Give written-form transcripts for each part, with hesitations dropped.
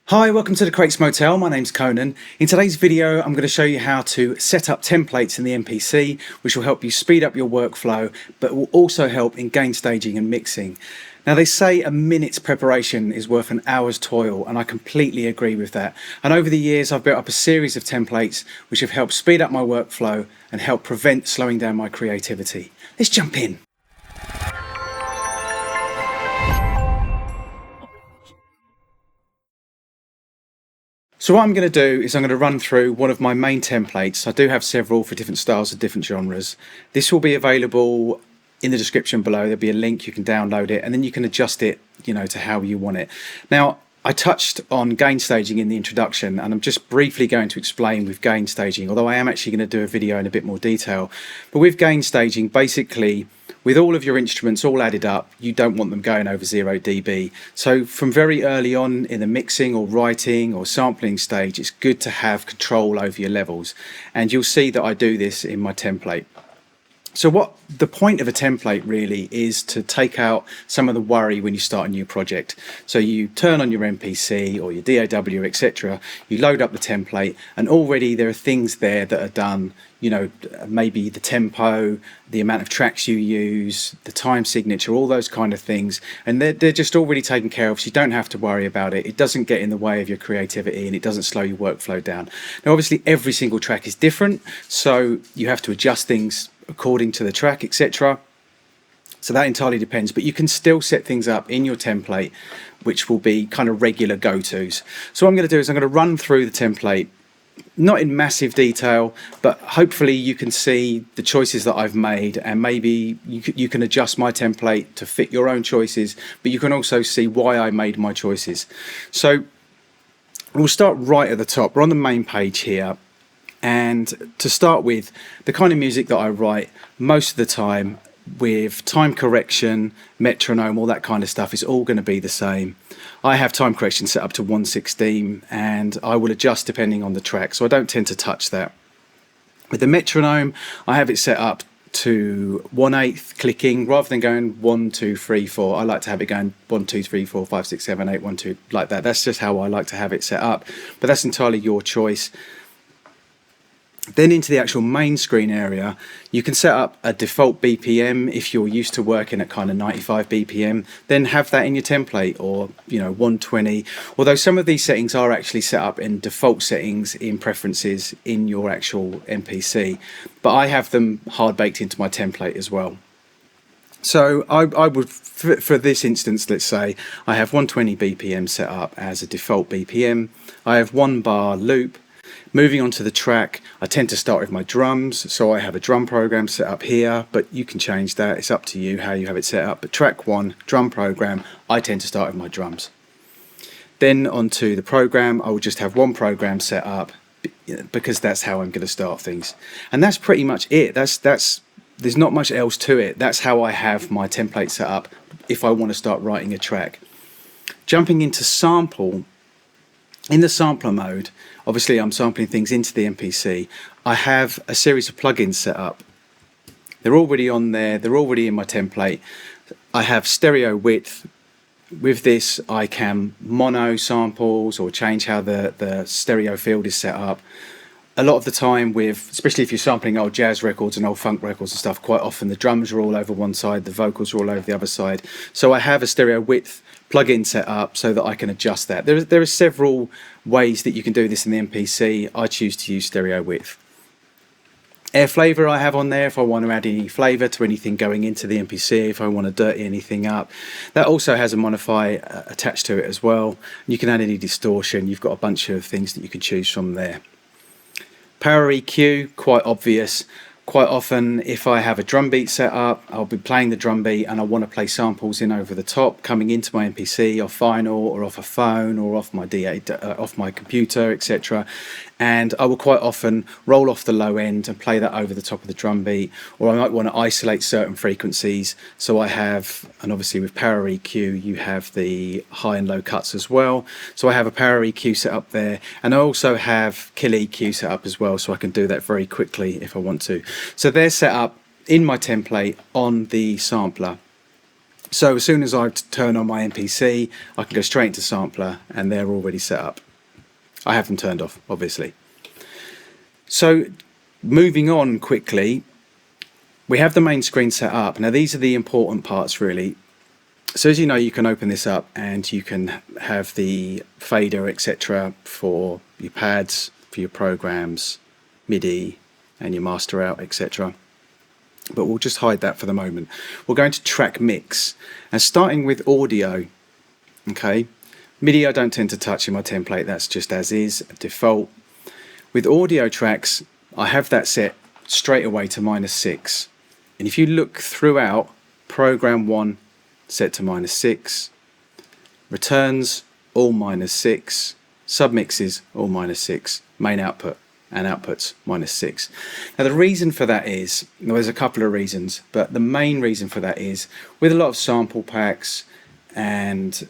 Hi, welcome to the Crates Motel. My name's Conan. In today's video, I'm going to show you how to set up templates in the MPC, which will help you speed up your workflow, but will also help in gain staging and mixing. Now, they say a minute's preparation is worth an hour's toil, and I completely agree with that. And over the years, I've built up a series of templates which have helped speed up my workflow and help prevent slowing down my creativity. Let's jump in. So what I'm going to do is I'm going to run through one of my main templates. I do have several for different styles and different genres. This will be available in the description below. There'll be a link, you can download it, and then you can adjust it, to how you want it. Now, I touched on gain staging in the introduction, and I'm just briefly going to explain with gain staging, although I am actually going to do a video in a bit more detail. But with gain staging, basically, with all of your instruments all added up, you don't want them going over 0 dB. So from very early on in the mixing or writing or sampling stage, it's good to have control over your levels. And you'll see that I do this in my template. So what the point of a template really is to take out some of the worry when you start a new project. So you turn on your MPC or your DAW, etc. You load up the template, and already there are things there that are done, maybe the tempo, the amount of tracks you use, the time signature, all those kind of things. And they're just already taken care of, so you don't have to worry about it. It doesn't get in the way of your creativity, and it doesn't slow your workflow down. Now, obviously, every single track is different, so you have to adjust things according to the track, etc. So that entirely depends, but you can still set things up in your template which will be kind of regular go-tos. So what I'm going to do is I'm going to run through the template, not in massive detail, but hopefully you can see the choices that I've made, and maybe you can adjust my template to fit your own choices, but you can also see why I made my choices. So we'll start right at the top. We're on the main page here. And to start with, the kind of music that I write most of the time, with time correction, metronome, all that kind of stuff, is all going to be the same. I have time correction set up to 1/16, and I will adjust depending on the track, so I don't tend to touch that. With the metronome, I have it set up to 1/8 clicking, rather than going 1 2 3 4. I like to have it going 1 2 3 4 5 6 7 8 1 2, like that. That's just how I like to have it set up, but that's entirely your choice. Then into the actual main screen area, you can set up a default BPM if you're used to working at kind of 95 BPM, then have that in your template, or 120, although some of these settings are actually set up in default settings in preferences in your actual MPC, but I have them hard baked into my template as well. So I would, for this instance, let's say I have 120 BPM set up as a default BPM. I have 1 bar loop. Moving on to the track, I tend to start with my drums, so I have a drum program set up here, but you can change that. It's up to you how you have it set up. But track 1, drum program, I tend to start with my drums. Then onto the program, I will just have 1 program set up, because that's how I'm going to start things. And that's pretty much it. There's not much else to it. That's how I have my template set up if I want to start writing a track. Jumping into sample. In the sampler mode, obviously I'm sampling things into the MPC. I have a series of plugins set up. They're already on there, they're already in my template. I have stereo width. With this, I can mono samples or change how the stereo field is set up. A lot of the time, especially if you're sampling old jazz records and old funk records and stuff, quite often the drums are all over one side, the vocals are all over the other side. So I have a stereo width plugin set up so that I can adjust that. There are several ways that you can do this in the MPC. I choose to use stereo width. Air flavor I have on there if I want to add any flavor to anything going into the MPC, if I want to dirty anything up. That also has a modify attached to it as well. You can add any distortion. You've got a bunch of things that you can choose from there. Power EQ, quite obvious. Quite often, if I have a drum beat set up, I'll be playing the drum beat and I want to play samples in over the top, coming into my MPC off vinyl or off a phone or off my off my computer, etc. And I will quite often roll off the low end and play that over the top of the drum beat, or I might want to isolate certain frequencies. So I have, and obviously with Power EQ, you have the high and low cuts as well. So I have a Power EQ set up there, and I also have Kill EQ set up as well, so I can do that very quickly if I want to. So they're set up in my template on the sampler. So as soon as I turn on my MPC, I can go straight into sampler and they're already set up. I have them turned off, obviously. So moving on quickly, we have the main screen set up. Now these are the important parts really. So as you know, you can open this up and you can have the fader, etc. for your pads, for your programs, MIDI and your master out, etc. But we'll just hide that for the moment. We're going to track mix, and starting with audio. Okay, MIDI I don't tend to touch in my template, that's just as is, default. With audio tracks, I have that set straight away to -6. And if you look throughout, program 1 set to -6, returns all -6, submixes all -6, main output and outputs -6. Now the reason for that is, well, there's a couple of reasons, but the main reason for that is with a lot of sample packs and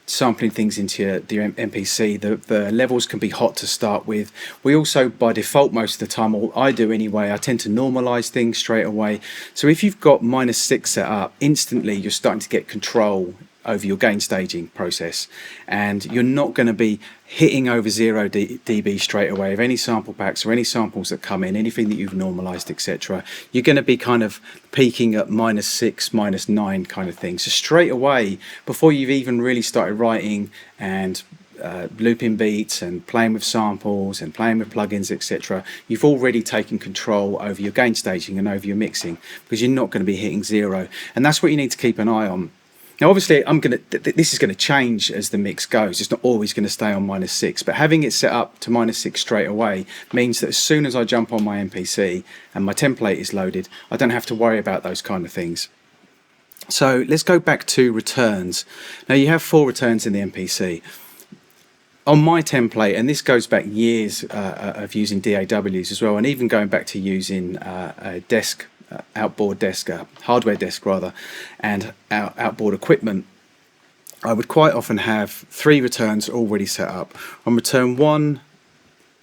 sampling things into your MPC, the levels can be hot to start with. We also, by default most of the time, or I do anyway, I tend to normalize things straight away. So if you've got -6 set up, instantly you're starting to get control over your gain staging process, and you're not going to be hitting over 0 dB straight away of any sample packs or any samples that come in, anything that you've normalized, etc. You're going to be kind of peaking at -6, -9 kind of thing. So straight away, before you've even really started writing and looping beats and playing with samples and playing with plugins, etc., you've already taken control over your gain staging and over your mixing, because you're not going to be hitting 0, and that's what you need to keep an eye on. Now obviously this is going to change as the mix goes. It's not always going to stay on -6, but having it set up to -6 straight away means that as soon as I jump on my MPC and my template is loaded, I don't have to worry about those kind of things. So let's go back to returns. Now you have 4 returns in the MPC. On my template, and this goes back years of using DAWs as well, and even going back to using a desk, outboard desk, hardware desk rather, and outboard equipment, I would quite often have 3 returns already set up. On return 1,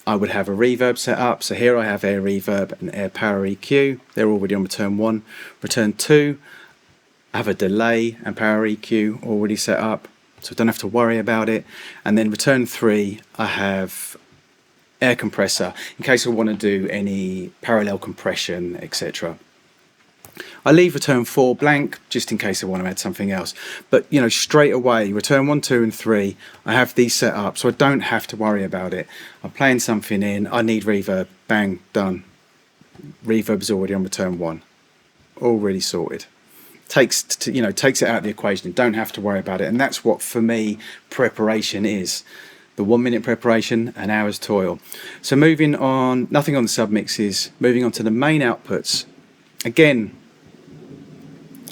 I would have a reverb set up. So here I have air reverb and air power EQ. They're already on return 1. Return 2, I have a delay and power EQ already set up, so I don't have to worry about it. And then return 3, I have air compressor in case I want to do any parallel compression, etc. I leave return 4 blank just in case I want to add something else. But you know, straight away, return 1, 2 and 3, I have these set up, so I don't have to worry about it. I'm playing something in, I need reverb, bang, done. Reverb's already on return 1, already sorted. Takes it out of the equation. Don't have to worry about it, and that's what for me preparation is. The 1-minute preparation, an hour's toil. So moving on, nothing on the submixes, moving on to the main outputs. Again,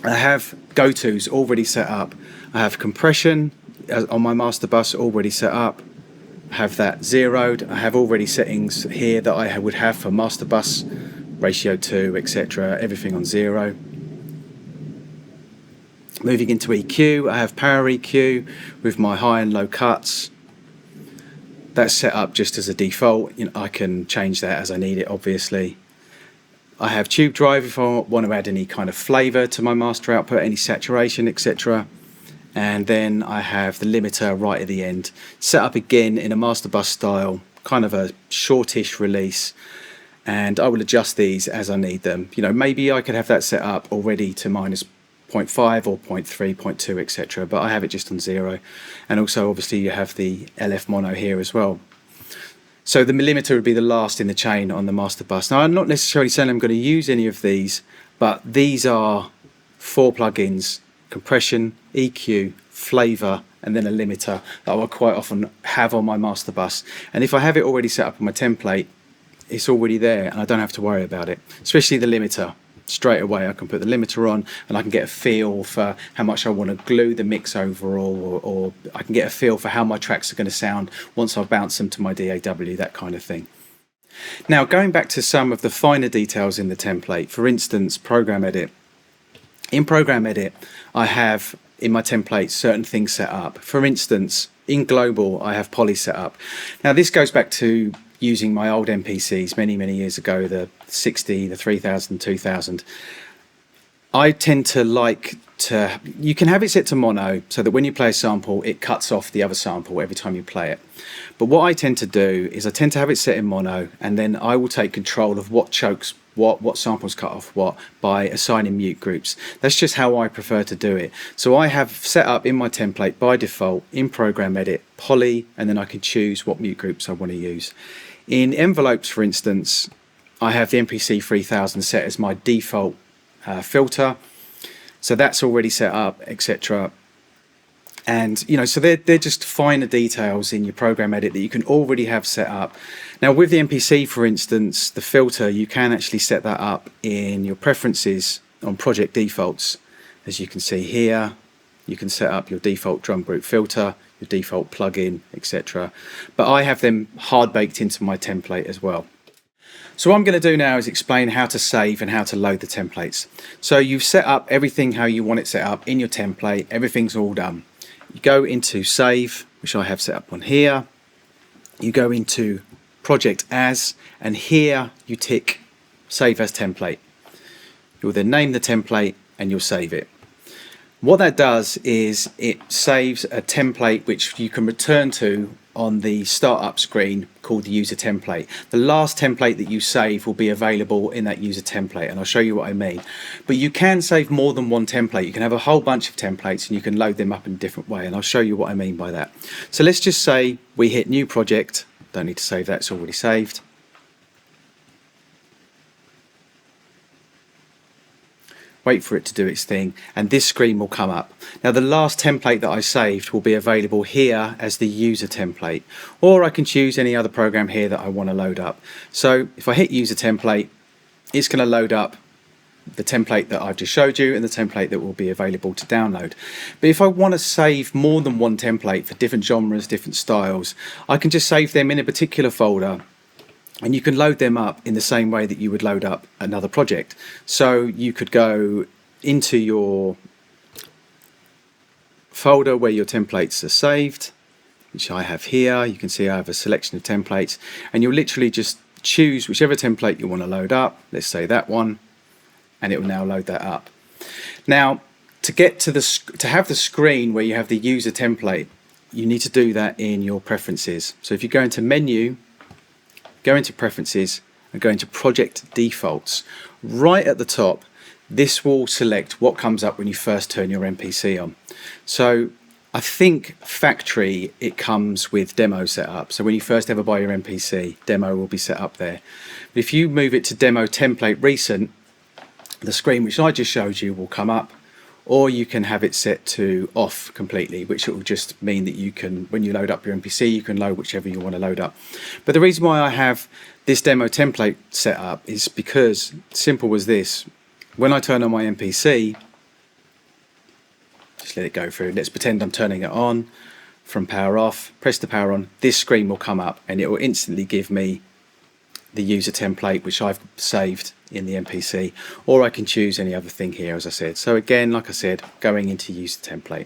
I have go-tos already set up. I have compression on my master bus already set up. I have that zeroed. I have already settings here that I would have for master bus, ratio 2, etc. Everything on 0. Moving into EQ, I have power EQ with my high and low cuts. That's set up just as a default. You know, I can change that as I need it, obviously. I have tube drive if I want to add any kind of flavour to my master output, any saturation, etc. And then I have the limiter right at the end, set up again in a master bus style, kind of a shortish release, and I will adjust these as I need them. You know, maybe I could have that set up already to -0.5 or 0.3, 0.2, etc. But I have it just on 0. And also obviously you have the LF mono here as well. So the limiter would be the last in the chain on the master bus. Now I'm not necessarily saying I'm going to use any of these, but these are 4 plugins: compression, EQ, flavor, and then a limiter that I will quite often have on my master bus. And if I have it already set up on my template, it's already there and I don't have to worry about it, especially the limiter. Straight away I can put the limiter on and I can get a feel for how much I want to glue the mix overall, or I can get a feel for how my tracks are going to sound once I've bounced them to my DAW, that kind of thing. Now going back to some of the finer details in the template, for instance program edit. In program edit I have in my template certain things set up. For instance, in global I have poly set up. Now this goes back to using my old MPCs many years ago, the 60, the 3000, 2000. I tend to like to, you can have it set to mono so that when you play a sample it cuts off the other sample every time you play it. But what I tend to do is I tend to have it set in mono, and then I will take control of what chokes what samples cut off what by assigning mute groups. That's just how I prefer to do it. So I have set up in my template by default in Program Edit poly, and then I can choose what mute groups I want to use. In envelopes, for instance, I have the MPC 3000 set as my default filter, so that's already set up, etc. And you know, so they're just finer details in your Program Edit that you can already have set up. Now with the MPC, for instance, the filter, you can actually set that up in your preferences on project defaults. As you can see here, you can set up your default drum group filter, your default plugin, etc. But I have them hard baked into my template as well. So what I'm going to do now is explain how to save and how to load the templates. So you've set up everything how you want it set up in your template, everything's all done. You go into save, which I have set up on here. You go into project as, and here you tick save as template. You'll then name the template and you'll save it. What that does is it saves a template which you can return to on the startup screen called the user template. The last template that you save will be available in that user template, and I'll show you what I mean. But you can save more than one template. You can have a whole bunch of templates and you can load them up in a different way, and I'll show you what I mean by that. So let's just say we hit new project. Don't need to save that, it's already saved. Wait for it to do its thing, and this screen will come up. Now the last template that I saved will be available here as the user template, or I can choose any other program here that I want to load up. So if I hit user template, it's going to load up the template that I've just showed you and the template that will be available to download. But if I want to save more than one template for different genres, different styles, I can just save them in a particular folder, and you can load them up in the same way that you would load up another project. So you could go into your folder where your templates are saved, which I have here. You can see I have a selection of templates, and you'll literally just choose whichever template you want to load up. Let's say that one, and it will now load that up. Now to get to have the screen where you have the user template, you need to do that in your preferences. So if you go into menu, go into preferences and go into project defaults, right at the top this will select what comes up when you first turn your MPC on. So I think factory it comes with demo set up, so when you first ever buy your MPC, demo will be set up there. But if you move it to demo template recent, the screen which I just showed you will come up, or you can have it set to off completely, which will just mean that you can, when you load up your MPC, you can load whichever you want to load up. But the reason why I have this demo template set up is because, simple as this, when I turn on my MPC, just let it go through. Let's pretend I'm turning it on from power off, press the power on, this screen will come up and it will instantly give me the user template which I've saved in the MPC, or I can choose any other thing here, as I said. So again, like I said, going into user template.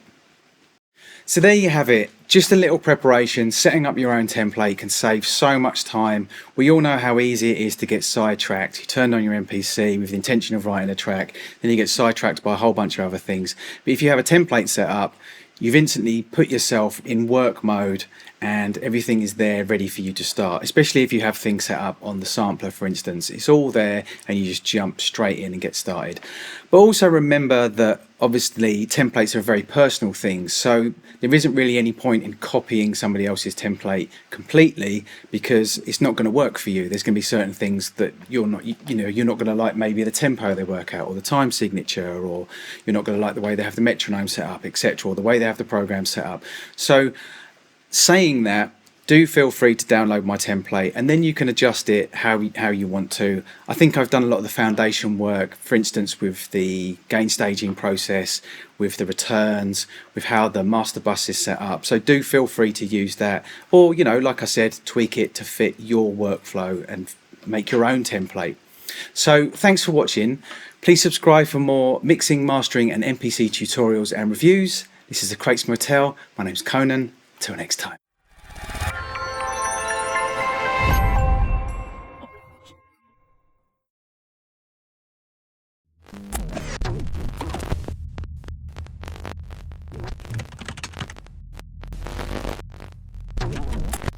So there you have it, just a little preparation. Setting up your own template can save so much time. We all know how easy it is to get sidetracked. You turn on your MPC with the intention of writing a track, then you get sidetracked by a whole bunch of other things. But if you have a template set up, you've instantly put yourself in work mode and everything is there ready for you to start, especially if you have things set up on the sampler, for instance. It's all there and you just jump straight in and get started. But also remember that obviously templates are very personal things, so there isn't really any point in copying somebody else's template completely because it's not going to work for you. There's going to be certain things that you're not going to like, maybe the tempo they work out or the time signature, or you're not going to like the way they have the metronome set up, etc., or the way they have the program set up. So saying that, do feel free to download my template and then you can adjust it how you want to. I think I've done a lot of the foundation work, for instance with the gain staging process, with the returns, with how the master bus is set up. So do feel free to use that, or like I said, tweak it to fit your workflow and make your own template. So thanks for watching. Please subscribe for more mixing, mastering and MPC tutorials and reviews. This is the Crates Motel. My name's Conan. Till next time.